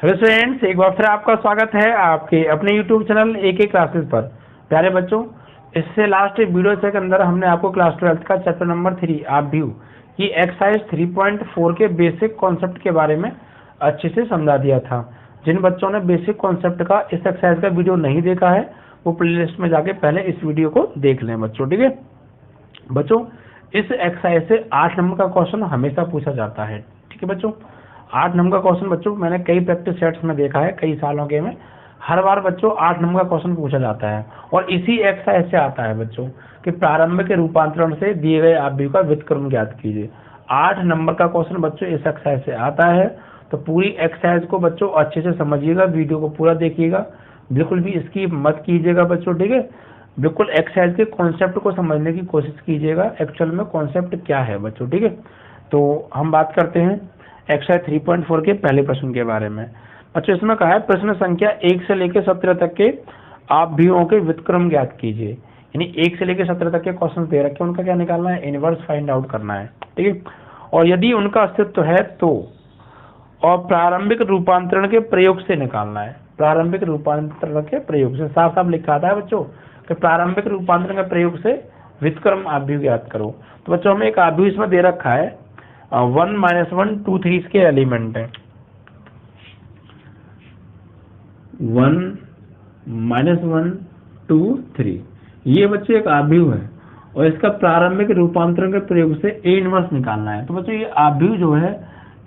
Hello students, एक बार फिर आपका स्वागत है आपके अपने यूट्यूब चैनल एक क्लासेस पर। प्यारे बच्चों, इससे लास्ट वीडियो के अंदर हमने आपको क्लास 12 का चैप्टर नंबर 3 आप व्यू की एक्सरसाइज 3.4 के बेसिक कॉन्सेप्ट के बारे में अच्छे से समझा दिया था। जिन बच्चों ने बेसिक कॉन्सेप्ट का इस एक्सरसाइज का वीडियो नहीं देखा है वो प्लेलिस्ट में जाके पहले इस वीडियो को देख लें बच्चों, ठीक है। बच्चों, इस एक्सरसाइज से 8 नंबर का क्वेश्चन हमेशा पूछा जाता है, ठीक है बच्चों। 8 नंबर का क्वेश्चन बच्चों मैंने कई प्रैक्टिस सेट्स में देखा है, कई सालों के में हर बार बच्चों 8 नंबर का क्वेश्चन पूछा जाता है और इसी एक्सरसाइज से आता है बच्चों कि प्रारंभ के रूपांतरण से दिए गए आव्यूह का व्युत्क्रम ज्ञात कीजिए। 8 नंबर का क्वेश्चन बच्चों इस एक्सरसाइज से आता है, तो पूरी एक्सरसाइज को बच्चों अच्छे से समझिएगा, वीडियो को पूरा देखिएगा, बिल्कुल भी स्किप मत कीजिएगा बच्चों, ठीक है। बिल्कुल एक्सरसाइज के कॉन्सेप्ट को समझने की कोशिश कीजिएगा, एक्चुअल में कॉन्सेप्ट क्या है बच्चों, ठीक है। तो हम बात करते हैं एक्सरसाइज 3.4 के पहले प्रश्न के बारे में। बच्चों, इसमें कहा है प्रश्न संख्या 1 से लेकर 17 तक के आव्यूहों के व्युत्क्रम ज्ञात कीजिए। यानी 1 से लेकर 17 तक के क्वेश्चन दे रखे, उनका क्या निकालना है, इनवर्स फाइंड आउट करना है, ठीक है। और यदि उनका अस्तित्व है तो, और प्रारंभिक रूपांतरण के प्रयोग से निकालना है। प्रारंभिक रूपांतरण के प्रयोग से साफ साफ लिखा था बच्चों कि प्रारंभिक रूपांतरण के प्रयोग से व्युत्क्रम आव्यूह ज्ञात करो। तो बच्चों हमें एक आव्यूह इसमें दे रखा है 1 - 1 2 3 इसके एलिमेंट है। 1 - 1 2 3 ये बच्चों एक आव्यूह है और इसका प्रारंभिक रूपांतरण के प्रयोग से ए इनवर्स निकालना है। तो बच्चों ये आव्यूह जो है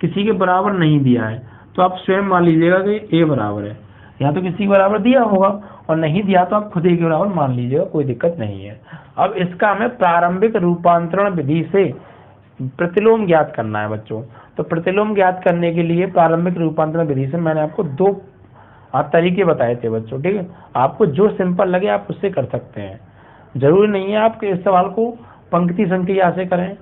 किसी के बराबर नहीं दिया है, तो आप स्वयं मान लीजिएगा कि ए बराबर है, या तो किसी के बराबर दिया होगा और नहीं दिया तो आप खुद ही के बराबर मान लीजिएगा, कोई दिक्कत नहीं है। अब इसका हमें प्रारंभिक रूपांतरण विधि से प्रतिलोम ज्ञात करना है बच्चों। तो प्रतिलोम ज्ञात करने के लिए प्रारंभिक रूपांतरण विधि से मैंने आपको 2 तरीके बताए थे बच्चों, ठीक है। आपको जो सिंपल लगे आप उससे कर सकते हैं, जरूरी नहीं है आप इस सवाल को पंक्ति संक्रिया से करें,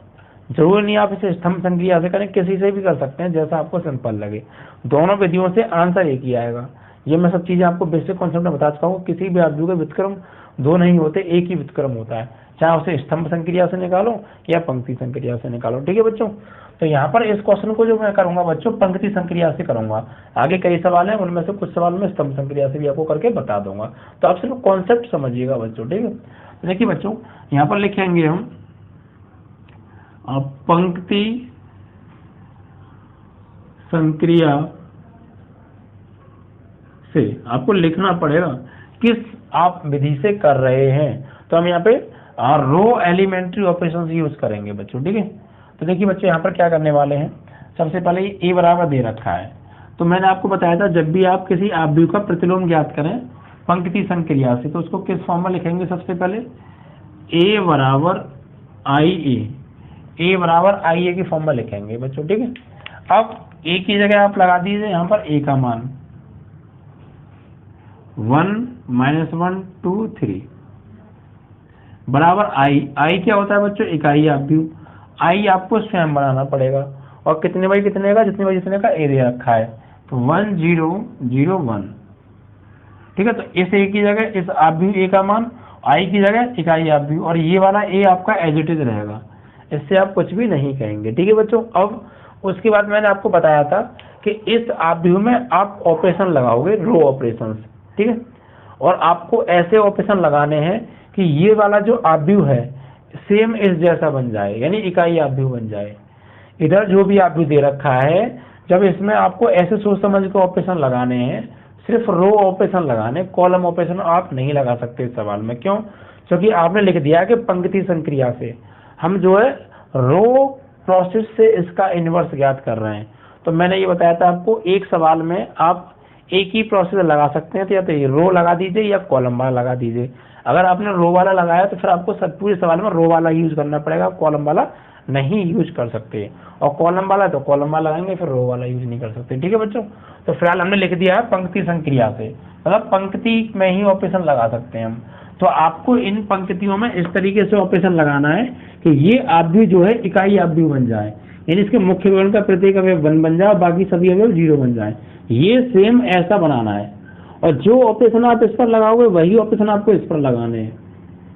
जरूरी नहीं आप इसे स्तंभ संक्रिया से करें, किसी से भी कर सकते हैं जैसा आपको सिंपल लगे। दोनों विधियों से आंसर एक ही आएगा। ये मैं सब चीजें आपको बेसिक कॉन्सेप्ट में बता चुका हूँ। किसी भी आव्यूह के व्युत्क्रम 2 नहीं होते, एक ही व्युत्क्रम होता है, चाहे उसे स्तंभ संक्रिया से निकालो या पंक्ति संक्रिया से निकालो, ठीक है बच्चों। तो यहाँ पर इस क्वेश्चन को जो मैं करूंगा बच्चों पंक्ति संक्रिया से करूंगा। आगे कई सवाल हैं, उनमें से कुछ सवाल मैं स्तंभ संक्रिया से भी आपको करके बता दूंगा। तो आप सिर्फ कॉन्सेप्ट समझिएगा बच्चों, ठीक है। तो देखिए बच्चों, यहाँ पर लिखेंगे हम पंक्ति संक्रिया से आपको लिखना पड़ेगा किस आप विधि से कर रहे हैं। तो हम यहाँ पे रो एलिमेंट्री ऑपरेशन यूज करेंगे बच्चों, ठीक है। तो देखिए बच्चों, यहाँ पर क्या करने वाले हैं, सबसे पहले ए बराबर दे रखा है। तो मैंने आपको बताया था जब भी आप किसी आव्यूह का प्रतिलोम ज्ञात करें पंक्ति संक्रिया से, तो उसको किस फॉर्म में लिखेंगे, सबसे पहले ए बराबर आई ए बराबर आई ए की फॉर्म में लिखेंगे बच्चों, ठीक है। अब ए की जगह आप लगा दीजिए यहाँ पर ए का मान 1 - 1 2 3 बराबर आई क्या होता है बच्चों, इकाई आव्यूह। आई आपको स्वयं बनाना पड़ेगा और कितने बाई कितने का, जितने बाई जितने का ए दे रखा है, तो 1 0 0 1, ठीक है। तो इस ए की जगह इस आव्यूह ए का मान, आई की जगह इकाई आव्यूह, और ये वाला ए आपका एज इट इज रहेगा, इससे आप कुछ भी नहीं कहेंगे, ठीक है बच्चों। अब उसके बाद मैंने आपको बताया था कि इस आव्यूह में आप ऑपरेशन लगाओगे, रो ऑपरेशन, ठीक है। और आपको ऐसे ऑपरेशन लगाने हैं कि ये वाला जो आव्यूह है सेम इस जैसा बन जाए, यानी इकाई आव्यूह बन जाए। इधर जो भी आव्यूह दे रखा है, जब इसमें आपको ऐसे सोच समझ के ऑपरेशन लगाने हैं, सिर्फ रो ऑपरेशन लगाने, कॉलम ऑपरेशन आप नहीं लगा सकते इस सवाल में। क्यों? क्योंकि आपने लिख दिया है कि पंक्ति संक्रिया से हम जो है रो प्रोसेस से इसका इनवर्स ज्ञात कर रहे हैं। तो मैंने ये बताया था आपको, एक सवाल में आप एक ही प्रोसेस लगा सकते हैं, तो या तो ये रो लगा दीजिए या कॉलम वाला लगा दीजिए। अगर आपने रो वाला लगाया तो फिर आपको पूरे सवाल में रो वाला यूज करना पड़ेगा, कॉलम वाला नहीं यूज कर सकते, और कॉलम वाला तो कॉलम वाला लगाएंगे, फिर रो वाला यूज नहीं कर सकते, ठीक है बच्चों। तो फिलहाल हमने लिख दिया है पंक्ति संक्रिया से, मतलब पंक्ति में ही ऑपरेशन लगा सकते हैं हम। तो आपको इन पंक्तियों में इस तरीके से ऑपरेशन लगाना है कि ये आव्यूह जो है इकाई आव्यूह बन जाए, यानी इसके मुख्य विवरण का प्रत्येक अवयव 1 बन जाए, बाकी सभी अवयव 0 बन जाए। ये सेम ऐसा बनाना है, और जो ऑपरेशन आप इस पर लगाओगे वही ऑपरेशन आपको इस पर लगाने हैं,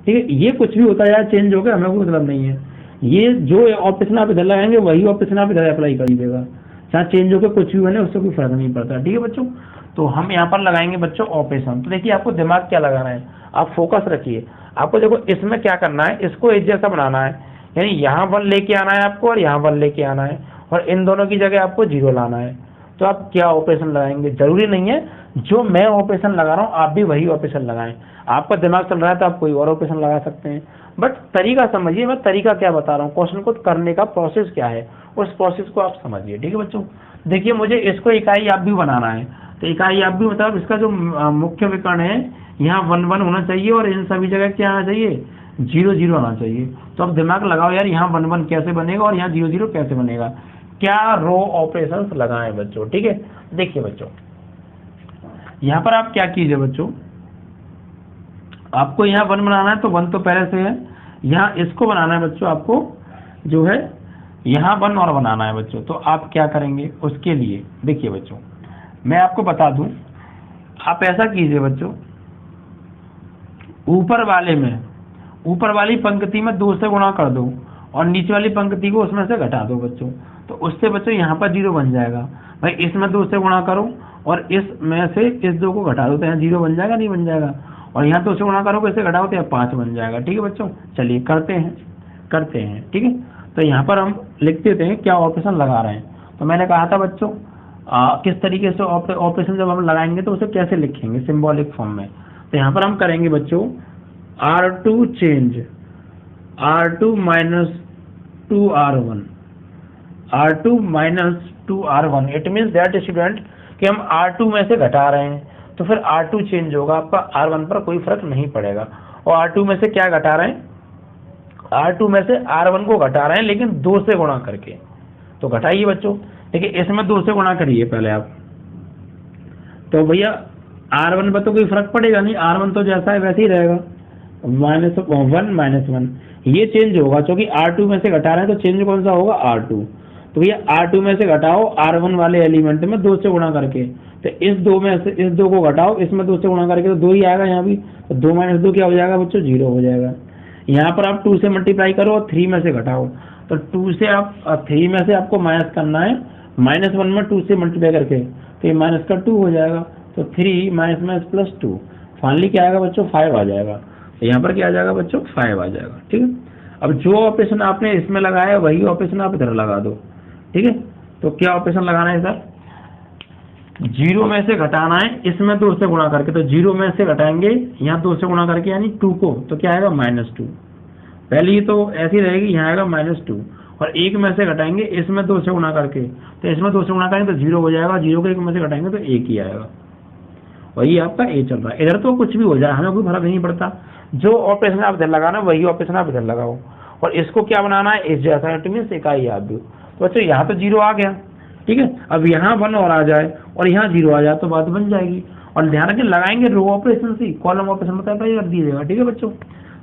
ठीक है। ये कुछ भी होता है यार, चेंज हो गया, हमें कोई मतलब नहीं है। ये जो ऑपरेशन आप इधर लगाएंगे वही ऑपरेशन आप इधर अप्लाई कर दीजिएगा, चाहे चेंज होकर कुछ भी बने उससे कोई फर्क नहीं पड़ता। ठीक है बच्चों, तो हम यहाँ पर लगाएंगे बच्चों ऑपरेशन। तो देखिए आपको दिमाग क्या लगाना है, आप फोकस रखिए। आपको देखो इसमें क्या करना है, इसको एक जैसा बनाना है, यानी यहाँ 1 लेके आना है आपको और यहाँ 1 लेके आना है, और इन दोनों की जगह आपको 0 लाना है। तो आप क्या ऑपरेशन लगाएंगे, जरूरी नहीं है जो मैं ऑपरेशन लगा रहा हूँ आप भी वही ऑपरेशन लगाएं। आपका दिमाग चल रहा है तो आप कोई और ऑपरेशन लगा सकते हैं, बट तरीका समझिए, मैं तरीका क्या बता रहा हूँ, क्वेश्चन को करने का प्रोसेस क्या है, उस प्रोसेस को आप समझिए। ठीक है बच्चों, देखिए मुझे इसको इकाई आप भी बनाना है, तो इकाई आप भी मतलब इसका जो मुख्य विकर्ण है यहाँ 1 1 होना चाहिए और इन सभी जगह क्या आना चाहिए, 0 0 आना चाहिए। तो अब दिमाग लगाओ यार, यहाँ 1 1 कैसे बनेगा और यहाँ 0 0 कैसे बनेगा, क्या रो ऑपरेशंस लगाएं बच्चों। ठीक है, देखिए बच्चों यहाँ पर आप क्या कीजिए बच्चों, आपको यहाँ 1 बनाना है तो 1 तो पहले से है, यहाँ इसको बनाना है बच्चों, आपको जो है यहाँ 1 और बनाना है बच्चों। तो आप क्या करेंगे उसके लिए, देखिए बच्चों मैं आपको बता दूं, आप ऐसा कीजिए बच्चों, ऊपर वाली पंक्ति में 2 से गुणा कर दो और नीचे वाली पंक्ति को उसमें से घटा दो बच्चों। तो उससे बच्चों यहाँ पर 0 बन जाएगा। भाई इसमें 2 से गुणा करो और इसमें से इस 2 को घटा दो तो यहाँ 0 बन जाएगा, नहीं बन जाएगा, और यहाँ 2 से गुणा करोगे इसे घटाओ तो यहाँ 5 बन जाएगा। ठीक है बच्चों, चलिए करते हैं। ठीक है, तो यहाँ पर हम लिख देते हैं क्या ऑपरेशन लगा रहे हैं। तो मैंने कहा था बच्चों किस तरीके से ऑपरेशन जब हम लगाएंगे तो उसे कैसे लिखेंगे, सिंबॉलिक फॉर्म में। तो यहाँ पर हम करेंगे बच्चों R2 change R2 minus 2R1, R2 minus 2R1, it means that student कि हम R2 में से घटा रहे हैं तो फिर R2 चेंज होगा, आपका R1 पर कोई फर्क नहीं पड़ेगा। और R2 में से क्या घटा रहे हैं, R2 में से R1 को घटा रहे हैं लेकिन 2 से गुणा करके। तो घटाइए बच्चों, देखिए इसमें 2 से गुणा करिए पहले आप, तो भैया R1 पर तो कोई फर्क पड़ेगा नहीं, R1 तो जैसा है वैसे ही रहेगा, -1 ये चेंज होगा क्योंकि R2 में से घटा रहे हैं तो चेंज कौन सा होगा, R2। तो भैया R2 में से घटाओ R1 वाले एलिमेंट में 2 से गुणा करके, तो इस 2 में से इस 2 को घटाओ इसमें 2 से गुणा करके, तो 2 ही आएगा यहाँ भी, तो 2 - 2 क्या हो जाएगा बच्चों, 0 हो जाएगा। यहाँ पर आप 2 से मल्टीप्लाई करो और 3 में से घटाओ, तो 2 से आप 3 में से आपको माइनस करना है, -1 में 2 से मल्टीप्लाई करके, तो ये माइनस का 2 हो जाएगा, तो 3 - +2 फाइनली क्या आएगा बच्चों, 5 आ जाएगा। तो यहाँ पर क्या आ जाएगा बच्चों, 5 आ जाएगा। ठीक है, अब जो ऑपरेशन आपने इसमें लगाया वही ऑपरेशन आप इधर लगा दो। ठीक है, तो क्या ऑपरेशन लगाना है सर, 0 में से घटाना है इसमें 2 से गुणा करके, तो 0 में से घटाएंगे यहाँ 2 से गुणा करके यानी 2 को, तो क्या आएगा -2, पहले तो ऐसी रहेगी, यहाँ आएगा -2, और 1 में से घटाएंगे इसमें 2 से गुणा करके, तो इसमें 2 से गुणा करेंगे तो 0 हो जाएगा, 0 को 1 में से घटाएंगे तो 1 ही आएगा। वही आपका ए चल रहा है, इधर तो कुछ भी हो जाए हमें कोई फर्क नहीं पड़ता, जो ऑपरेशन आप इधर लगाना वही ऑपरेशन आप इधर लगाओ, और इसको क्या बनाना है, इस जैसा, इट मीन्स इकाई आप भी। तो बच्चों यहाँ तो 0 आ गया, ठीक है, अब यहाँ 1 और आ जाए और यहाँ 0 आ जाए तो बात बन जाएगी। और ध्यान रखें लगाएंगे रो ऑपरेशन से, कॉलम ऑपरेशन मतलब कर दीजिएगा। ठीक है बच्चों,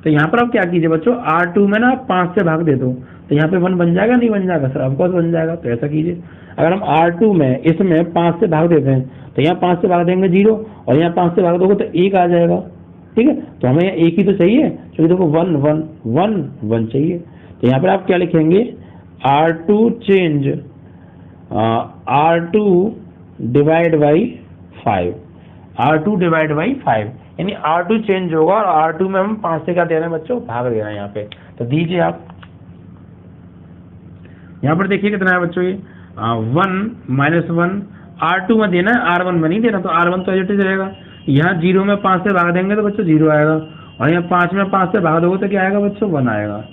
तो यहाँ पर आप क्या कीजिए बच्चों, R2 में ना आप 5 से भाग दे दो, तो यहाँ पे 1 बन जाएगा, नहीं बन जाएगा सर, ऑफकोर्स बन जाएगा। तो ऐसा कीजिए, अगर हम R2 में इसमें 5 से भाग देते हैं तो यहाँ 5 से भाग देंगे 0, और यहाँ 5 से भाग दोगे तो 1 आ जाएगा। ठीक है, तो हमें यहाँ 1 ही तो चाहिए, क्योंकि देखो 1 1 1 1 चाहिए। तो यहाँ पर आप क्या लिखेंगे, R2 change R2 divide by 5, R2 divide by 5, यानी R2 चेंज होगा और R2 में हम 5 से क्या दे रहे हैं बच्चों, भाग दे रहे हैं यहाँ पे। तो दीजिए आप, यहाँ पर देखिए कितना है बच्चों, ये 1 - 1 R2 में देना है, R1 में नहीं देना, तो R1 तो एज इट इज रहेगा। यहाँ 0 में 5 से भाग देंगे तो बच्चों 0 आएगा, और यहाँ 5 में 5 से भाग दोगे तो क्या आएगा बच्चों, 1 आएगा।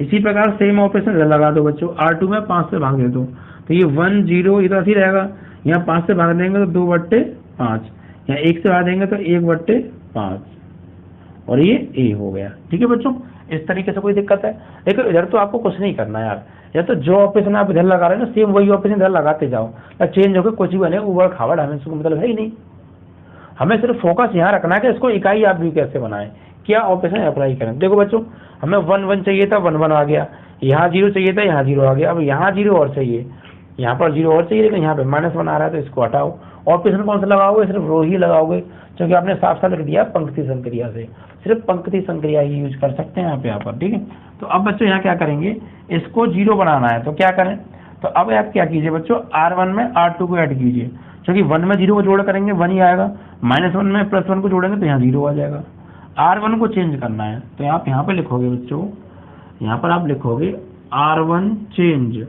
इसी प्रकार सेम ऑपरेशन लगा दो बच्चों, R2 में 5 से भाग दे दो, तो ये 1 0 इधर ऐसे रहेगा, यहाँ 5 से भाग देंगे तो 2/5, यहाँ 1 से भाग देंगे तो 1/5, और ये A हो गया। ठीक है बच्चों, इस तरीके से कोई दिक्कत है, लेकिन इधर तो आपको कुछ नहीं करना यार, या तो जो ऑपरेशन आप इधर लगा रहे हैं ना सेम वही ऑपरेशन इधर लगाते जाओ, चेंज होकर कुछ भी बने उबड़ खाबड़, हमें इसको मतलब है ही नहीं। हमें सिर्फ फोकस यहाँ रखना है कि इसको इकाई आप भी कैसे बनाएं, क्या ऑपरेशन अप्लाई करें। देखो बच्चों, हमें 1 1 चाहिए था, 1 1 आ गया, यहाँ 0 चाहिए था, यहाँ 0 आ गया, अब यहाँ 0 और चाहिए, यहाँ पर 0 और चाहिए, लेकिन यहाँ पे -1 आ रहा है, तो इसको हटाओ। ऑपरेशन कौन सा लगाओगे, सिर्फ रो ही लगाओगे, क्योंकि आपने साफ साफ लिख दिया पंक्ति संक्रिया से, सिर्फ पंक्ति संक्रिया ही यूज कर सकते हैं आप यहाँ पर। ठीक है, तो अब बच्चों यहाँ क्या करेंगे, इसको 0 बनाना है, तो क्या करें, तो अब आप क्या कीजिए बच्चों, R1 में R2 को ऐड कीजिए, क्योंकि 1 में 0 को जोड़ करेंगे 1 ही आएगा, -1 में +1 को जोड़ेंगे तो यहाँ 0 आ जाएगा। R1 को चेंज करना है तो आप यहाँ पे लिखोगे बच्चों, यहाँ पर आप लिखोगे R1 change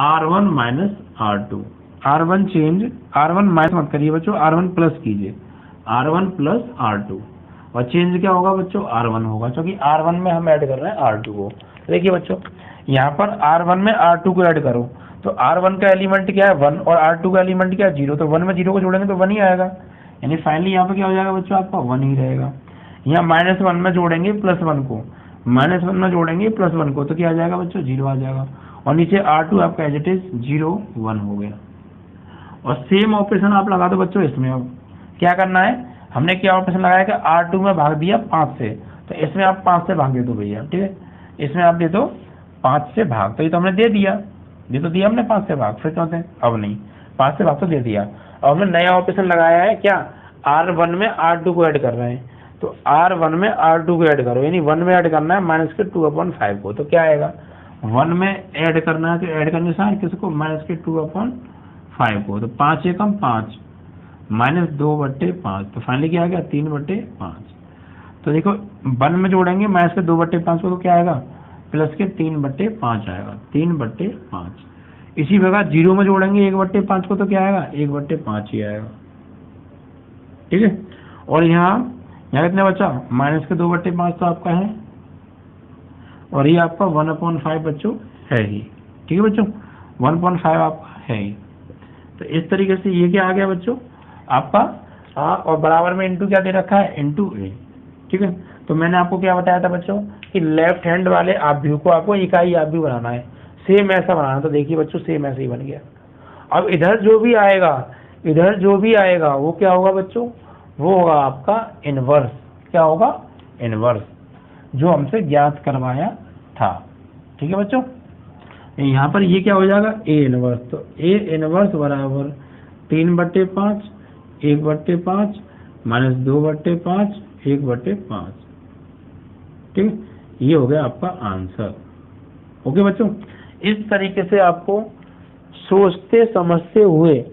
R1 minus R2, R1 change, R1 minus मत करिए बच्चों, R1 प्लस कीजिए, R1 प्लस R2, और चेंज क्या होगा बच्चों, R1 होगा, क्योंकि R1 में हम ऐड कर रहे हैं R2 को। देखिए बच्चों यहाँ पर R1 में R2 को ऐड करो तो R1 का एलिमेंट क्या है 1 और R2 का एलिमेंट क्या है 0, तो 1 में 0 को जोड़ेंगे तो 1 ही आएगा, यानी फाइनली यहाँ पे क्या हो जाएगा बच्चों, आपका 1 ही रहेगा। यहाँ -1 में जोड़ेंगे +1 को, -1 में जोड़ेंगे +1 को, तो क्या आ जाएगा बच्चों, 0 आ जाएगा, और नीचे R2 आपका एज इट इज 0 1 हो गया। और सेम ऑपरेशन आप लगा दो बच्चों इसमें। अब क्या करना है, हमने क्या ऑपरेशन लगाया कि R2 में भाग दिया 5 से, तो इसमें आप 5 से भाग दे दो भैया, ठीक है, इसमें आप दे दो 5 से भाग, तो ये तो हमने दे दिया, ये तो दिया हमने 5 से भाग, फिर क्यों थे, अब नहीं, 5 से भाग तो दे दिया। अब हमने नया ऑपरेशन लगाया है क्या, R1 में R2 को ऐड कर रहे हैं, तो R1 में R2 को ऐड करो, यानी 1 में ऐड करना है -2/5 को, तो क्या आएगा, 1 में ऐड करना है तो ऐड करने से किसको, -2/5 को, तो 5 एकम 5 -2/5, तो फाइनली क्या आ गया 3/5। तो देखो 1 में जोड़ेंगे -2/5 को तो क्या आएगा, +3/5 आएगा, 3/5। इसी प्रकार 0 में जोड़ेंगे 1/5 को तो क्या आएगा, 1/5 ही आएगा, ठीक है। और यहाँ कितने बचा, -2/5 तो आपका है, और ये आपका 1/5 बच्चों है ही, ठीक है बच्चों, 1/5 आपका है ही। तो इस तरीके से ये क्या आ गया बच्चों आपका, और बराबर में इंटू क्या दे रखा है, इंटू ए, ठीक है। तो मैंने आपको क्या बताया था बच्चों कि लेफ्ट हैंड वाले आव्यूह को आपको इकाई आव्यूह बनाना है, सेम ऐसा बनाना, तो देखिए बच्चों सेम ऐसे ही बन गया। अब इधर जो भी आएगा वो क्या होगा बच्चों, वो होगा आपका इनवर्स, क्या होगा, इनवर्स, जो हमसे ज्ञात करवाया था, ठीक है बच्चों। यहाँ पर ये क्या हो जाएगा, ए इनवर्स, तो ए इनवर्स बराबर 3/5 1/5 -2/5 1/5, ठीक है, ये हो गया आपका आंसर। ओके बच्चों, इस तरीके से आपको सोचते समझते हुए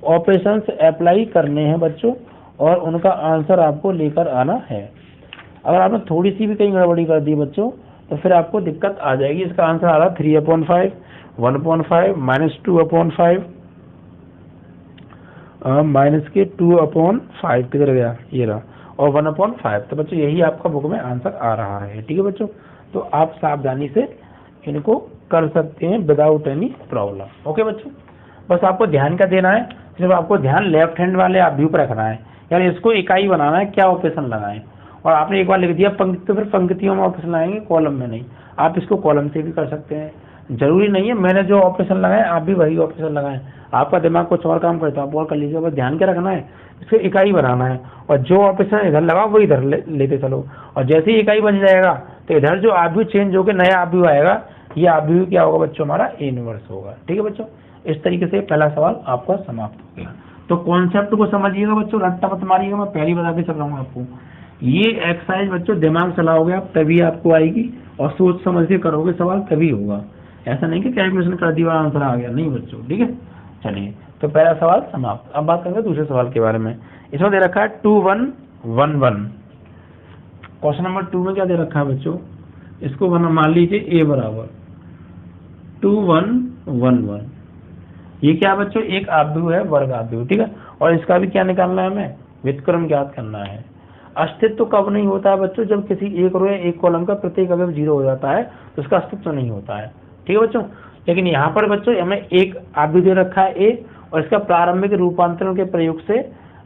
ऑपरेशंस अप्लाई करने हैं बच्चों, और उनका आंसर आपको लेकर आना है। अगर आपने थोड़ी सी भी कहीं गड़बड़ी कर दी बच्चों तो फिर आपको दिक्कत आ जाएगी। इसका आंसर आ रहा 3/5 1/5 -2/5 -2/5 किधर गया, ये रहा, और 1/5। तो बच्चों यही आपका बुक में आंसर आ रहा है, ठीक है बच्चों। तो आप सावधानी से इनको कर सकते हैं विदाउट एनी प्रॉब्लम। ओके बच्चों, बस आपको ध्यान का देना है, सिर्फ आपको ध्यान लेफ्ट हैंड वाले आव्यूह पर रखना है, यानी इसको इकाई बनाना है, क्या ऑपरेशन लगाएं। और आपने एक बार लिख दिया पंक्ति, तो फिर पंक्तियों में ऑपरेशन लगाएंगे, कॉलम में नहीं। आप इसको कॉलम से भी कर सकते हैं, जरूरी नहीं है मैंने जो ऑपरेशन लगाए आप भी वही ऑपरेशन लगाएं। आपका दिमाग कुछ और काम करता है आप और कर लीजिए, बस ध्यान क्या रखना है, इसको इकाई बनाना है, और जो ऑपरेशन इधर लगाओ वो इधर लेते चलो, और जैसे ही इकाई बन जाएगा तो इधर जो आव्यूह चेंज होकर नया आव्यूह आएगा, ये आव्यूह क्या होगा बच्चों, हमारा इनवर्स होगा, ठीक है बच्चों। इस तरीके से पहला सवाल आपका समाप्त हो गया। तो कॉन्सेप्ट को समझिएगा बच्चों, रट्टा मत मारिएगा, मैं पहले बता के चल रहा हूँ आपको। ये एक्सरसाइज बच्चों दिमाग चलाओगे आप तभी आपको आएगी, और सोच समझ के करोगे सवाल तभी होगा। ऐसा नहीं कि कैलकुलेशन कर दिया और आंसर आ गया, नहीं बच्चों, ठीक है। चलिए, तो पहला सवाल समाप्त। अब बात करेंगे दूसरे सवाल के बारे में। इसमें दे रखा है 2 1 1 1। क्वेश्चन नंबर 2 में क्या दे रखा है बच्चों, इसको मान लीजिए a बराबर 2 1 1 1। ये क्या बच्चों, एक आव्यूह है, वर्ग आव्यूह, ठीक है। और इसका भी क्या निकालना है, हमें व्युत्क्रम ज्ञात करना है। अस्तित्व कब नहीं होता है बच्चों, जब किसी एक रो या एक कॉलम का प्रत्येक अवयव 0 हो जाता है तो उसका अस्तित्व नहीं होता है, ठीक है बच्चों। लेकिन यहाँ पर बच्चों हमें एक आव्यूह दे रखा है ए, और इसका प्रारंभिक रूपांतरण के प्रयोग से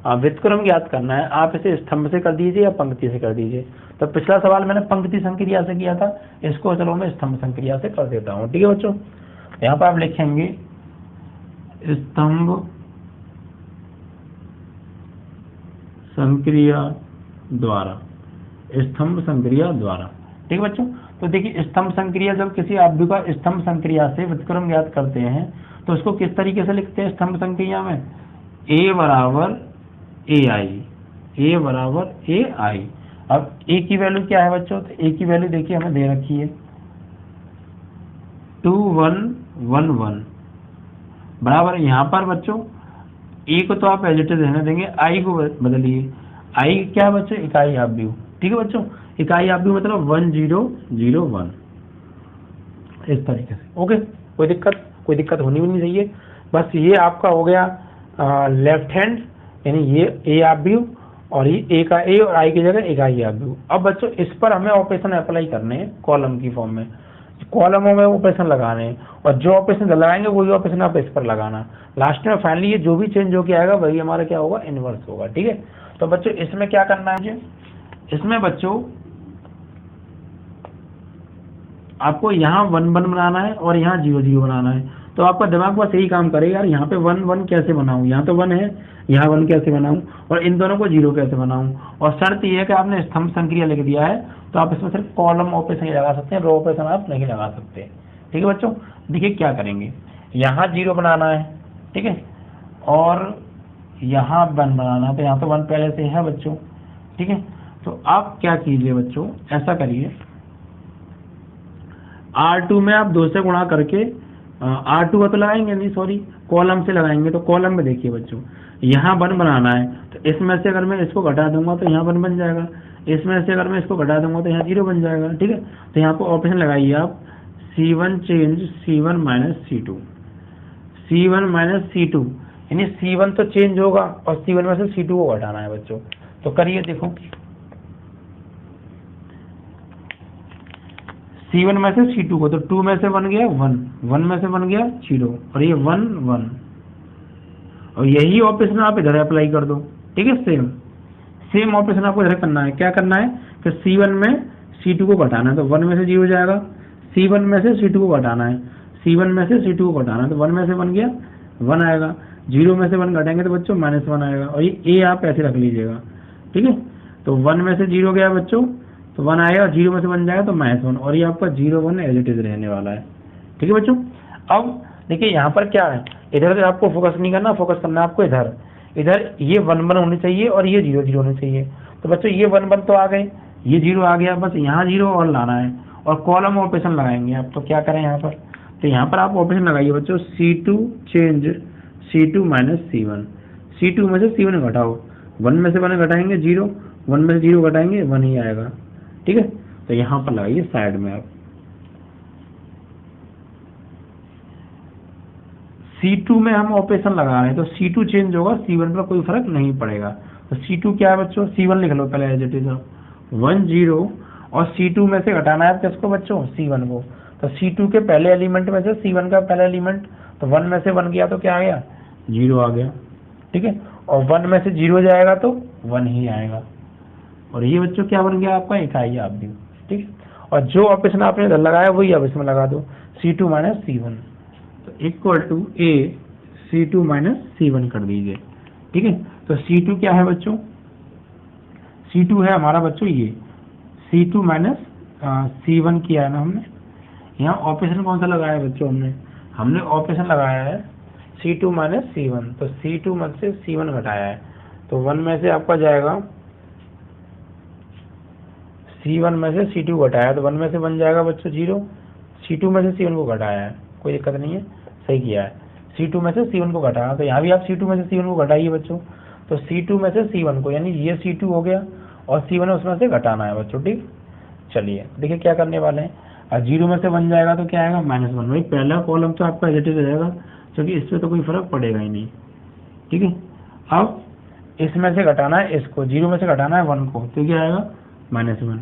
व्युत्क्रम ज्ञात करना है। आप इसे स्तंभ से कर दीजिए या पंक्ति से कर दीजिए। तो पिछला सवाल मैंने पंक्ति संक्रिया से किया था, इसको चलो मैं स्तंभ संक्रिया से कर देता हूँ, ठीक है बच्चों। यहाँ पर आप लिखेंगे स्तंभ संक्रिया द्वारा, स्तंभ संक्रिया द्वारा, ठीक है बच्चों। तो देखिए स्तंभ संक्रिया, जब किसी आव्यूह का स्तंभ संक्रिया से व्युत्क्रम ज्ञात करते हैं तो उसको किस तरीके से लिखते हैं स्तंभ संक्रिया में, a बराबर ai, a बराबर ai। अब a की वैल्यू क्या है बच्चों, तो a की वैल्यू देखिए हमें दे रखी है 2 1 1 1 बराबर। यहाँ पर बच्चों ए को तो आप एज इट इज रहने देंगे, आई को बदलिए। आई क्या है बच्चों, इकाई आव्यूह। ठीक है बच्चों, इकाई आव्यूह मतलब 1 0 0 1, इस तरीके से। ओके, कोई दिक्कत होनी भी नहीं चाहिए। बस ये आपका हो गया लेफ्ट हैंड, यानी ये ए आव्यूह और ये ए का ए और आई की जगह इकाई आव्यूह। अब बच्चों इस पर हमें ऑपरेशन अप्लाई करने हैं कॉलम की फॉर्म में, कॉलमों में ऑपरेशन लगाने हैं, और जो ऑपरेशन लगाएंगे वही ऑपरेशन आप इस पर लगाना। लास्ट में फाइनली ये जो भी चेंज होकर आएगा वही हमारा क्या होगा, इनवर्स होगा। ठीक है, तो बच्चों इसमें क्या करना है मुझे, इसमें बच्चों आपको यहाँ 1 1 बनाना है और यहाँ 0 0 बनाना है। तो आपका दिमाग बस यही काम करेगा, यार यहाँ पे 1 1 कैसे बनाऊँ, यहाँ तो 1 है, यहाँ 1 कैसे बनाऊँ, और इन दोनों को 0 कैसे बनाऊँ। और शर्त ये है कि आपने स्तंभ संक्रिया लिख दिया है, तो आप इसमें सिर्फ कॉलम ऑपरेशन ही लगा सकते हैं, रो ऑपरेशन आप नहीं लगा सकते। ठीक है बच्चों, देखिए क्या करेंगे, यहाँ 0 बनाना है, ठीक है, और यहाँ 1 बनाना है। तो यहाँ तो 1 पहले से है बच्चों। ठीक है, तो आप क्या कीजिए बच्चों, ऐसा करिए, R2 में आप 2 से गुणा करके R2 का तो लगाएंगे नहीं, सॉरी कॉलम से लगाएंगे। तो कॉलम में देखिए बच्चों, यहाँ 1 बनाना है, तो इसमें से अगर मैं इसको घटा दूंगा तो यहाँ 1 बन जाएगा, इसमें से अगर मैं इसको घटा दूंगा तो यहाँ 0 बन जाएगा। ठीक है, तो यहाँ पर ऑप्शन लगाइए आप C1 change C1 minus C2, C1 minus C2, यानी C1 तो चेंज होगा और C1 में से C2 को घटाना है बच्चों। तो करिए, देखो C1 में से C2 को, तो 2 में से बन गया 1, 1 में से बन गया 0, और ये 1 1, और यही ऑपरेशन आप इधर अप्लाई कर दो। ठीक है, सेम ऑपरेशन आपको इधर करना है। क्या करना है कि C1 में C2 को घटाना है, तो 1 में से 0 जाएगा, C1 में से C2 को घटाना है, C1 में से C2 को घटाना है, तो 1 में से बन गया 1 आएगा, 0 में से 1 घटाएंगे तो बच्चों -1 आएगा, और ये ए आप ऐसे रख लीजिएगा। ठीक है, तो 1 में से 0 गया बच्चों, तो 1 आएगा, 0 में से 1 जाएगा तो -1, और ये आपका 0 1 एज इट इज रहने वाला है। ठीक है बच्चों, अब देखिए यहाँ पर क्या है, इधर से आपको फोकस नहीं करना, फोकस करना है आपको इधर, इधर ये 1 1 होनी चाहिए और ये 0 0 होनी चाहिए। तो बच्चों ये 1 1 तो आ गए, ये 0 आ गया, बस यहाँ 0 और लाना है, और कॉलम ऑपरेशन लगाएंगे आप। तो क्या करें यहाँ पर, तो यहाँ पर आप ऑपरेशन लगाइए बच्चों, C2 change C2 minus C1, C2 में से C1 घटाओ, 1 में से 1 घटाएंगे 0, 1 में से 0 घटाएंगे 1 ही आएगा। ठीक है, तो यहाँ पर लगाइए साइड में आप, C2 में हम ऑपरेशन लगा रहे हैं, तो C2 चेंज होगा, C1 पर कोई फर्क नहीं पड़ेगा। तो C2 क्या है बच्चों, C1 लिख लो पहले एज इट इज, 1 0, और C2 में से घटाना है किसको बच्चों, C1 को। तो C2 के पहले एलिमेंट में से C1 का पहला एलिमेंट, तो 1 में से 1 गया तो क्या आ गया, 0 आ गया। ठीक है, और 1 में से 0 जाएगा तो 1 ही आएगा, और ये बच्चों क्या बन गया आपका, इकाई आव्यूह। ठीक है, और जो ऑपरेशन आपने इधर लगाया वही आप इसमें लगा दो, C2 माइनस C1, तो equal to A C2 minus C1 कर दीजिए। ठीक है, तो C2 क्या है बच्चों, C2 है हमारा बच्चों ये C2 माइनस C1 किया है ना हमने। यहाँ ऑपरेशन कौन सा लगाया है बच्चों, हमने ऑपरेशन लगाया है C2 माइनस C1, तो C2 में से C1 घटाया है, तो 1 में से आपका जाएगा C1 में से C2 घटाया, तो 1 में से बन जाएगा बच्चों 0, C2 में से C1 को घटाया है, कोई दिक्कत नहीं है, सही किया है, C2 में से C1 को घटाया, तो यहाँ भी आप C2 में से C1 को घटाइए बच्चों। तो C2 में से C1 को, यानी ये C2 हो गया और C1 उसमें से घटाना है बच्चों। ठीक, चलिए देखिए क्या करने वाले हैं, और 0 में से 1 जाएगा तो क्या आएगा, -1। भाई पहला कॉलम तो आपका एडिटिव रहेगा, क्योंकि इससे तो कोई फर्क पड़ेगा ही नहीं। ठीक है, अब इसमें से घटाना है इसको, 0 में से घटाना है 1 को, तो क्या आएगा, -1,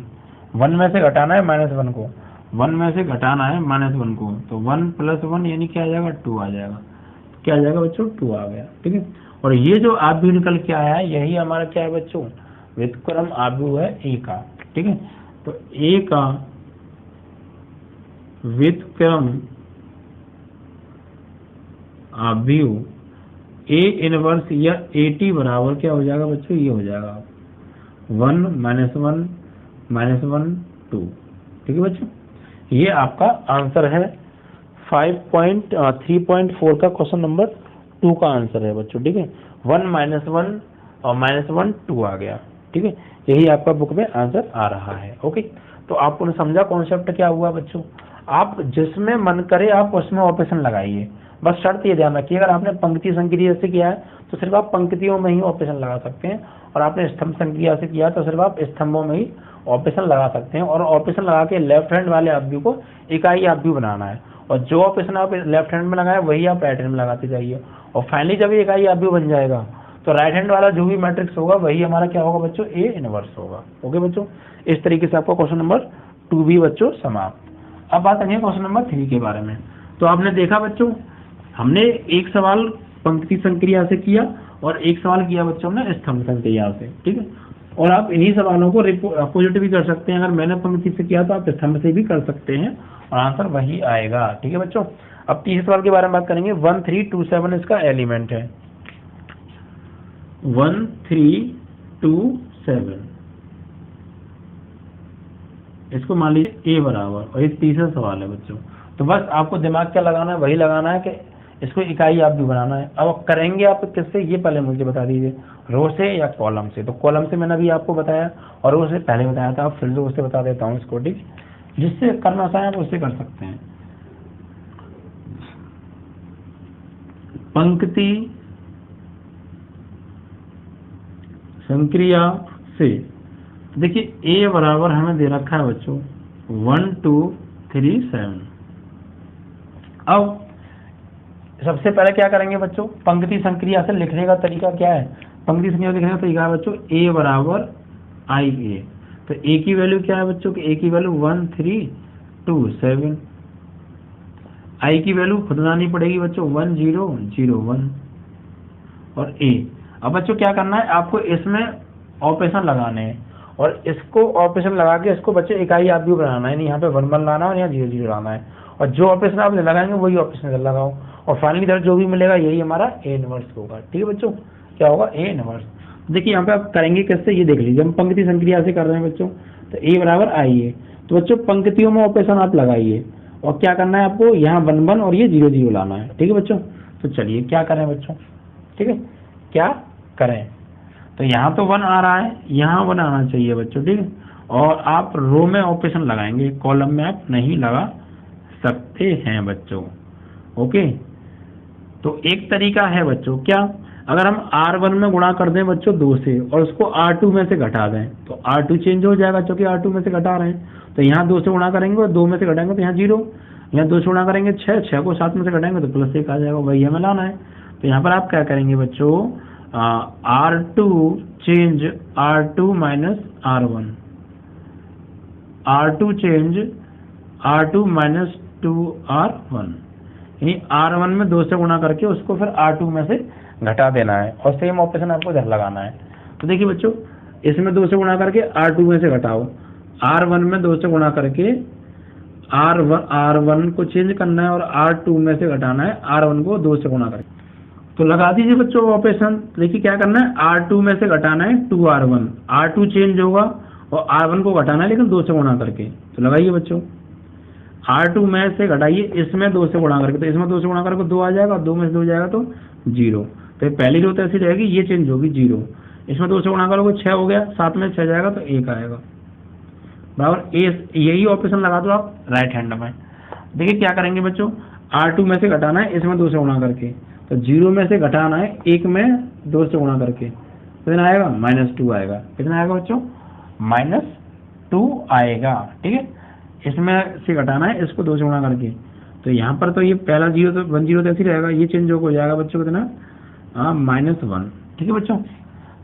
1 में से घटाना है -1 को, 1 में से घटाना है -1 को, तो 1 + 1 यानी क्या आ जाएगा, 2 आ जाएगा। क्या आ जाएगा बच्चों, 2 आ गया। ठीक है, और ये जो आव्यूह निकल के आया है यही हमारा क्या है बच्चों, व्युत्क्रम आव्यूह है A का। ठीक है, तो A का व्युत्क्रम आव्यूह A इनवर्स या AT बराबर क्या हो जाएगा बच्चों, ये हो जाएगा 1 -1 -1 2। ठीक है बच्चों, ये आपका आंसर है 3.4 का क्वेश्चन नंबर 2 का आंसर है बच्चों। ठीक है, 1 -1 और -1 2 आ गया। ठीक है, यही आपका बुक में आंसर आ रहा है। ओके, तो आपने समझा कॉन्सेप्ट क्या हुआ बच्चों। आप जिसमें मन करे आप उसमें ऑपरेशन लगाइए, बस शर्त ये ध्यान रखिए, अगर आपने पंक्ति संक्रिया से किया है तो सिर्फ आप पंक्तियों में ही ऑपरेशन लगा सकते हैं, और आपने स्तंभ संक्रिया से किया तो सिर्फ आप स्तंभों में ही ऑपरेशन लगा सकते हैं। और ऑपरेशन लगा के लेफ्ट हैंड वाले अवयव को इकाई अवयव बनाना है, और जो ऑपरेशन आप लेफ्ट हैंड में लगाए वही आप राइट हैंड में लगाते जाइए, और फाइनली जब ये इकाई अवयव बन जाएगा तो राइट हैंड वाला जो भी मैट्रिक्स होगा वही हमारा क्या होगा बच्चों, ए इनवर्स होगा। ओके बच्चों, इस तरीके से आपका क्वेश्चन नंबर 2 भी बच्चों समाप्त। अब बात करेंगे क्वेश्चन नंबर 3 के बारे में। तो आपने देखा बच्चों, हमने एक सवाल पंक्ति संक्रिया से किया और एक सवाल किया बच्चों ने स्तंभ संक्रिया से, ठीक है। और आप इन्हीं सवालों को अपोजिट भी कर सकते हैं, अगर मैंने पंक्ति से किया तो आप स्तंभ से भी कर सकते हैं और आंसर वही आएगा, ठीक है बच्चों। अब तीसरे सवाल के बारे में बात करेंगे। 1327 इसका एलिमेंट है, 1327 इसको मान लीजिए ए बराबर, और ये तीसरा सवाल है बच्चों। तो बस आपको दिमाग क्या लगाना है, वही लगाना है कि इसको इकाई आप भी बनाना है। अब करेंगे आप किससे, ये पहले मुझे बता दीजिए, रो से या कॉलम से। तो कॉलम से मैंने अभी आपको बताया और रो से पहले बताया था, अब फिर रो से बता देता हूँ इसको, ठीक। जिससे करना चाहें आप उससे कर सकते हैं। पंक्ति संक्रिया से देखिए ए बराबर हमें दे रखा है बच्चों 1237। अब सबसे पहले क्या करेंगे बच्चों, पंक्ति संक्रिया से लिखने का तरीका क्या है, पंक्ति संक्रिया लिखने का तरीका है बच्चों ए बराबर आई ए। तो ए की वैल्यू क्या है बच्चों, कि ए की वैल्यू 1327, आई की वैल्यू खुद लानी पड़ेगी बच्चों 1001 और ए। अब बच्चों क्या करना है, आपको इसमें ऑपरेशन लगाने हैं और इसको ऑपरेशन लगा के इसको बच्चों इकाई अवयव बनाना है, यहाँ पे 1 लाना है और यहाँ 0 लाना है, और जो ऑपरेशन आप लगाएंगे वही ऑपरेशन लगाओ, और फाइनली इधर जो भी मिलेगा यही हमारा ए इनवर्स होगा, ठीक है बच्चों। क्या होगा, ए इनवर्स। देखिए यहाँ पे आप करेंगे कैसे, ये देख लीजिए, हम पंक्ति संक्रिया से कर रहे हैं बच्चों, तो ए बराबर आई ए। तो बच्चों पंक्तियों में ऑपरेशन आप लगाइए, और क्या करना है आपको, यहाँ 1 और ये 0 लाना है, ठीक है बच्चों। तो चलिए क्या करें बच्चों, ठीक है, क्या करें। तो यहाँ तो 1 आ रहा है, यहाँ 1 आना चाहिए बच्चों, ठीक है। और आप रो में ऑपरेशन लगाएंगे, कॉलम में आप नहीं लगा सकते हैं बच्चों, ओके। तो एक तरीका है बच्चों, क्या, अगर हम R1 में गुणा कर दें बच्चों 2 से और उसको R2 में से घटा दें तो R2 चेंज हो जाएगा, क्योंकि R2 में से घटा रहे हैं। तो यहाँ 2 से गुणा करेंगे और 2 में से घटाएंगे तो यहाँ 0, यहाँ 2 से गुणा करेंगे 6 को 7 में से घटाएंगे तो +1 आ जाएगा, वही हमें लाना है। तो यहाँ पर आप क्या करेंगे बच्चों, R2 change R2 minus R1, R2 change R2 minus 2R1, यानी R1 में 2 से गुणा करके उसको फिर R2 में से घटा देना है, और सेम ऑपरेशन आपको इधर लगाना है। तो देखिए बच्चों, इसमें 2 से गुणा करके R2 में से घटाओ, R1 में 2 से गुणा करके R1 को चेंज करना है और R2 में से घटाना है R1 को 2 से गुणा करके। तो लगा दीजिए बच्चों ऑपरेशन। देखिए क्या करना है, R2 में से घटाना है 2R1, R2 चेंज होगा और R1 को घटाना है लेकिन 2 से गुणा करके। तो लगाइए बच्चों, R2 में से घटाइए इसमें 2 से गुणा करके, तो इसमें 2 से गुणा करके 2 आ जाएगा, 2 में से 2 जाएगा तो 0। तो पहली रो तो ऐसी रहेगी, ये चेंज होगी 0, इसमें 2 से गुणा करोगे 6 हो गया, 7 में 6 जाएगा तो 1 आएगा बराबर। यही ऑपरेशन लगा दो आप राइट हैंड में। देखिए क्या करेंगे बच्चों, R2 में से घटाना है इसमें 2 से गुणा करके, तो 0 में से घटाना है 1 में 2 से गुणा करके, कितना आएगा, -2 आएगा। कितना आएगा बच्चों, -2 आएगा, ठीक है। इसमें से घटाना है इसको 2 से गुणा करके, तो यहाँ पर तो ये पहला 0 तो 1 तो ऐसे ही रहेगा, ये चेंज हो जाएगा बच्चों कितना, -1, ठीक है बच्चों।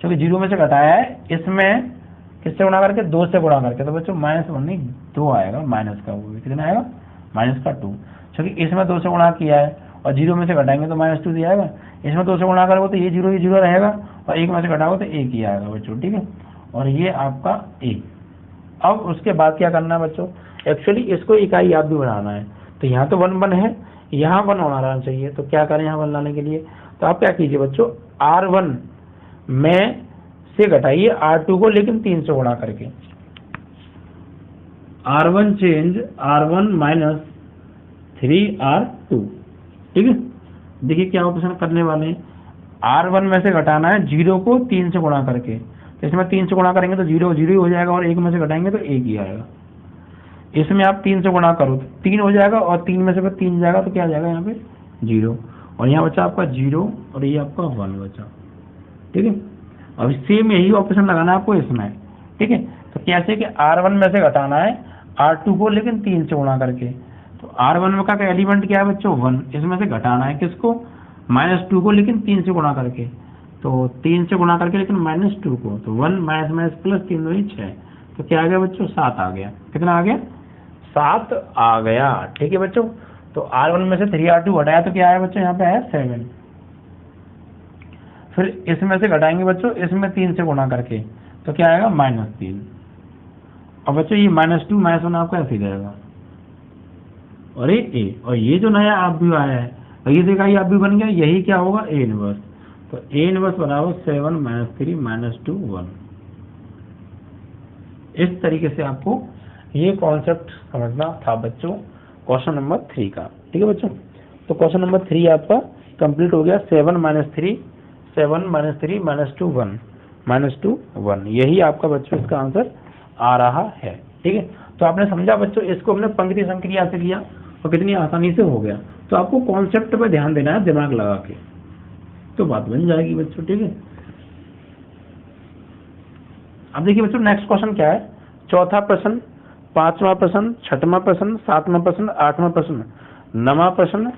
चलिए 0 में से घटाया है, इसमें किससे गुणा करके, 2 से गुणा करके, तो बच्चों -1 नहीं 2 आएगा, माइनस का, वो भी कितना आएगा, -2। चलिए इसमें 2 से गुणा किया है और 0 में से घटाएंगे तो -2 दिया आएगा, इसमें 2 से गुणा करोगे तो ये 0 रहेगा और 1 में से घटाओगे तो 1 ही आएगा बच्चों, ठीक है। और ये आपका 1। अब उसके बाद क्या करना है बच्चों, एक्चुअली इसको इकाई आप भी बनाना है। तो यहाँ तो 1 है, यहाँ 1 होना चाहिए, तो क्या करें यहाँ 1 लाने के लिए, तो आप क्या कीजिए बच्चों, R1 में से घटाइए R2 को लेकिन 3 से गुणा करके, R1 change R1 minus 3R2, ठीक है। देखिए क्या ऑपरेशन करने वाले हैं, R1 में से घटाना है 0 को 3 से गुणा करके, तो इसमें 3 से गुणा करेंगे तो 0 0 हो जाएगा और 1 में से घटाएंगे तो 1 ही आएगा। इसमें आप 3 से गुणा करो तो 3 हो जाएगा, और 3 में से फिर 3 जाएगा तो क्या आ जाएगा यहाँ पे 0, और यहाँ बचा आपका 0 और ये आपका 1 बचा। ठीक है, अब सेम यही ऑपरेशन लगाना है आपको इसमें। ठीक है, तो कैसे कि R1 में से घटाना है R2 को, लेकिन 3 से गुणा करके। तो R1 का एलिमेंट क्या है बच्चों 1, इसमें से घटाना है किसको -2 को, लेकिन 3 से गुणा करके। तो 3 से गुणा करके लेकिन -2 को, तो 1 माइनस प्लस 3 2 6, तो क्या आ गया बच्चों 7 आ गया। कितना आ गया 7 आ गया। ठीक है बच्चों, तो R1 में से 3R2 घटाया तो क्या आया बच्चों यहाँ पे है 7। फिर इसमें से घटाएंगे बच्चों इसमें 3 से गुणा करके, तो क्या आएगा -3। और बच्चों ये -2 -1 आपका ऐसे जाएगा, और ये और ये जो नया आप भी आया है और ये देखा ये आप भी बन गया, यही क्या होगा A इनवर्स। तो A इनवर्स बराबर 7 -3 -2 1। इस तरीके से आपको ये कॉन्सेप्ट समझना था बच्चों क्वेश्चन नंबर 3 का। ठीक है बच्चों, तो क्वेश्चन नंबर 3 आपका कंप्लीट हो गया। 7 -3 -2 1 यही आपका बच्चों इसका आंसर आ रहा है। ठीक है, तो आपने समझा बच्चों, इसको हमने पंक्ति संक्रिया से किया और कितनी आसानी से हो गया। तो आपको कॉन्सेप्ट पे ध्यान देना है दिमाग लगा के, तो बात बन जाएगी बच्चों। ठीक है, अब देखिए बच्चों नेक्स्ट क्वेश्चन क्या है। चौथा प्रश्न, 5वां प्रश्न, 6वां प्रश्न, 7वां प्रश्न, 8वां प्रश्न, 9वां प्रश्न,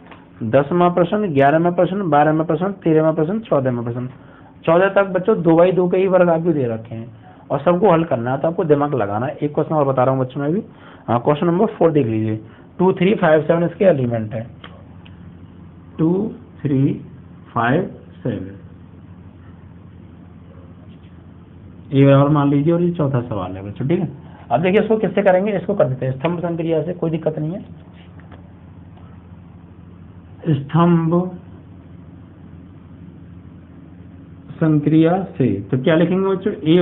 10वां प्रश्न, 11वां प्रश्न, 12वां प्रश्न, 13वां प्रश्न, 14वां प्रश्न। 14 तक बच्चों 2x2 के ही वर्ग आपको दे रखे हैं और सबको हल करना है, तो आपको दिमाग लगाना है। एक क्वेश्चन और बता रहा हूँ बच्चों मैं भी। हाँ, क्वेश्चन नंबर 4 देख लीजिए। 2 3 5 7 इसके एलिमेंट है। 2 3 5 7 ये बराबर मान लीजिए, और ये चौथा सवाल है बच्चों। ठीक है, अब देखिए इसको किससे करेंगे, इसको कर देते हैं स्तंभ संक्रिया से, कोई दिक्कत नहीं है। स्तंभ संक्रिया से तो क्या लिखेंगे बच्चों, A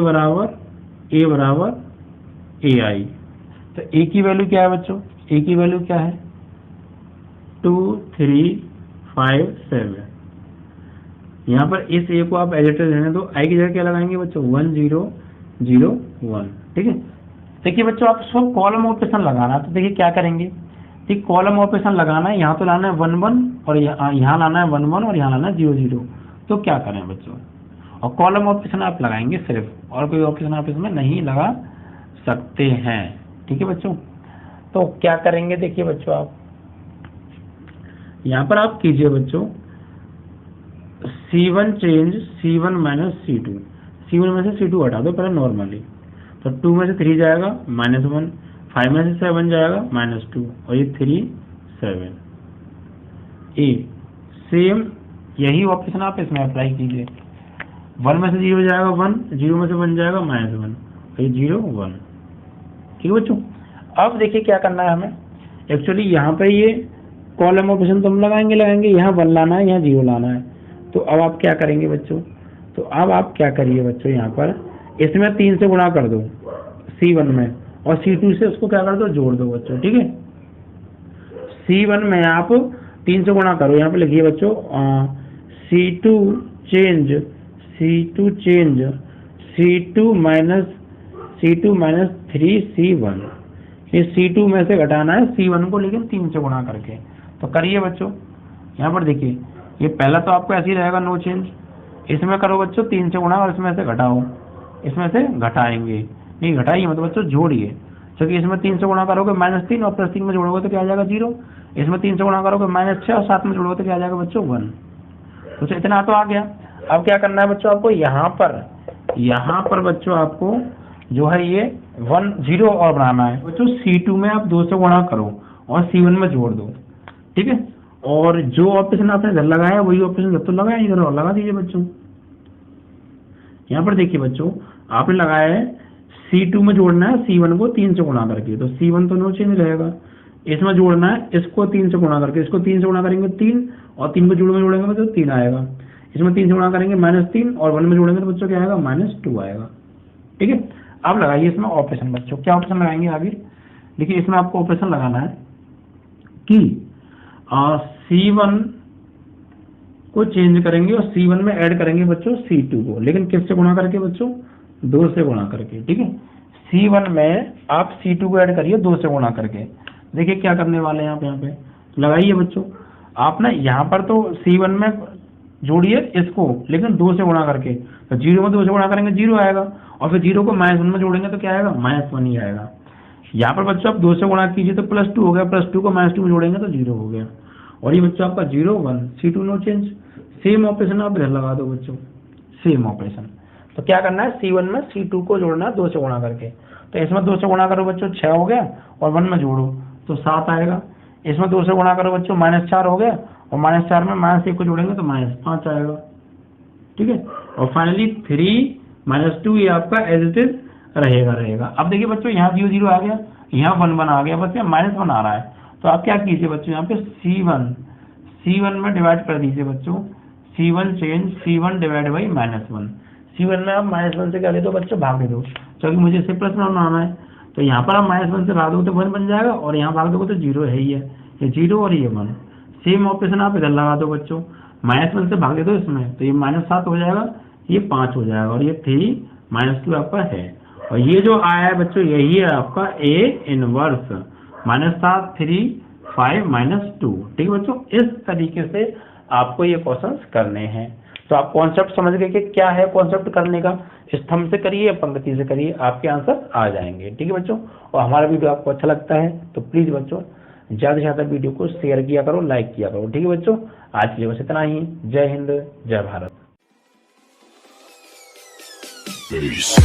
बराबर AI। तो A की वैल्यू क्या है बच्चों, A की वैल्यू क्या है 2 3 5 7। यहाँ पर इस A को आप एज इट इज रहने दो, I की जगह क्या लगाएंगे बच्चों 1 0 0 1। ठीक है, देखिए बच्चों आप इसको कॉलम ऑपरेशन लगाना, तो देखिए क्या करेंगे, ठीक कॉलम ऑपरेशन लगाना है। यहाँ तो लाना है 1 1 और यहाँ लाना है 1 1 और यहाँ लाना है 0 0। तो क्या करें बच्चों, और कॉलम ऑपरेशन आप लगाएंगे सिर्फ, और कोई ऑपरेशन आप इसमें नहीं लगा सकते हैं। ठीक है बच्चों, तो क्या करेंगे देखिए बच्चों, आप यहाँ पर आप कीजिए बच्चों C1 change C1 -C2। C1 में से C2 हटा दो पहले नॉर्मली, तो 2 में से 3 जाएगा -1, 5 में से 7 जाएगा -2 और ये 3 7। ए सेम यही ऑपरेशन आप इसमें अप्लाई कीजिए। 1 में से 0 जाएगा 1, 0 में से 1 जाएगा -1 और ये 0 1। ठीक है बच्चों, अब देखिए क्या करना है हमें। एक्चुअली यहाँ पे ये कॉलम ऑपरेशन तो हम लगाएंगे, यहाँ 1 लाना है, यहाँ 0 लाना है। तो अब आप क्या करेंगे बच्चों, तो अब आप क्या करिए बच्चों, यहाँ पर इसमें 3 से गुणा कर दो C1 में, और C2 से उसको क्या कर दो जोड़ दो बच्चों। ठीक है, C1 में आप 3 से गुणा करो, यहाँ पे लिखिए बच्चों C2 change C2 minus 3C1। ये C2 में से घटाना है C1 को, लेकिन 3 से गुणा करके। तो करिए बच्चों, यहाँ पर देखिए ये पहला तो आपको ऐसे ही रहेगा नो चेंज। इसमें करो बच्चों 3 से गुणा और इसमें से घटाओ, इसमें से घटाएंगे, नहीं घटाइए मतलब बच्चों जोड़िए, क्योंकि इसमें 3 से गुणा करोगे -3 और +3 में जोड़ोगे तो क्या आ जाएगा 0। इसमें 3 से गुणा करोगे -6 और 7 में जोड़ोगे तो क्या आ जाएगा बच्चों 1। तो इतना तो आ गया। अब क्या करना है बच्चों, आपको यहाँ पर बच्चों आपको जो है ये 1 0 और बनाना है बच्चों। C2 में आप 2 से गुणा करो और C1 में जोड़ दो। ठीक है, और जो ऑपरेशन आपने इधर लगाया वही ऑपरेशन जब तो लगाया इधर और लगा दीजिए बच्चों। यहाँ पर देखिए बच्चों आपने लगाया है C2 में जोड़ना है C1 को 3 से गुणा करके, तो C1 तो नो चेंज रहेगा। इसमें जोड़ना है इसको 3 से गुणा करके, इसको 3 से गुणा करेंगे 3 और 3 को जोड़ में जोड़ेंगे तो 3 आएगा। इसमें 3 से गुणा करेंगे -3 और 1 में जोड़ेंगे तो बच्चों क्या आएगा -2 आएगा। ठीक है, अब लगाइए इसमें ऑपरेशन बच्चों। क्या ऑपरेशन लगाएंगे आगे, देखिए इसमें आपको ऑपरेशन लगाना है कि C1 को चेंज करेंगे और C1 में ऐड करेंगे बच्चों C2 को, लेकिन किससे गुणा करके बच्चों 2 से गुणा करके। ठीक है, C1 में आप C2 को ऐड करिए 2 से गुणा करके। देखिए क्या करने वाले हैं आप यहाँ पे, लगाइए बच्चों। आप ना यहाँ पर तो C1 में जोड़िए इसको, लेकिन 2 से गुणा करके। तो 0 में 2 से गुणा करेंगे 0 आएगा, और फिर 0 को -1 में जोड़ेंगे तो क्या आएगा, -1 ही आएगा। यहाँ पर बच्चों आप 2 से गुणा कीजिए तो +2 हो गया, +2 को -2 में जोड़ेंगे तो 0 हो गया। और ये बच्चों आपका 0 1 C2 no change. Same operation आप इधर लगा दो बच्चों, सेम ऑपरेशन। तो क्या करना है, C1 में C2 को जोड़ना है 2 से गुणा करके। तो इसमें 2 से गुणा करो बच्चों 6 हो गया, और 1 में जोड़ो तो 7 आएगा। इसमें 2 से गुणा करो बच्चों -4 हो गया, और -4 में -1 को जोड़ेंगे तो -5 आएगा। ठीक है, और फाइनली 3 -2 ये आपका एज इट इज रहेगा। अब देखिए बच्चों यहाँ 0 0 आ गया, यहाँ 1 1 आ गया, बस यहाँ -1 आ रहा है। तो आप क्या कीजिए बच्चों, यहाँ पे C1 में डिवाइड कर दीजिए बच्चों। C1 change C1 divide by -1। C1 में आप -1 से क्या ले दो बच्चों, भाग दे दो, क्योंकि मुझे इसे प्लस में बनाना है। तो यहाँ पर आप -1 से भाग दोगे तो 1 बन जाएगा, और यहाँ भाग दोगे तो 0 है ही है, ये 0 और ये 1। सेम ऑपरेशन आप इधर लगा दो बच्चों, -1 से भाग दे दो इसमें, तो ये -7 हो जाएगा, ये 5 हो जाएगा, और ये 3 -2 आपका है। और ये जो आया है बच्चों यही है आपका A इनवर्स, -7 3 5 -2। ठीक है बच्चों, इस तरीके से आपको ये क्वेश्चंस करने हैं। तो आप कॉन्सेप्ट समझ गए कि क्या है कॉन्सेप्ट करने का, स्तंभ से करिए या पंक्ति से करिए, आपके आंसर आ जाएंगे। ठीक है बच्चों, और हमारा वीडियो आपको अच्छा लगता है तो प्लीज़ बच्चों ज़्यादा से ज़्यादा वीडियो को शेयर किया करो, लाइक किया करो। ठीक है बच्चों, आज के लिए बस इतना ही। जय हिंद, जय भारत। Peace.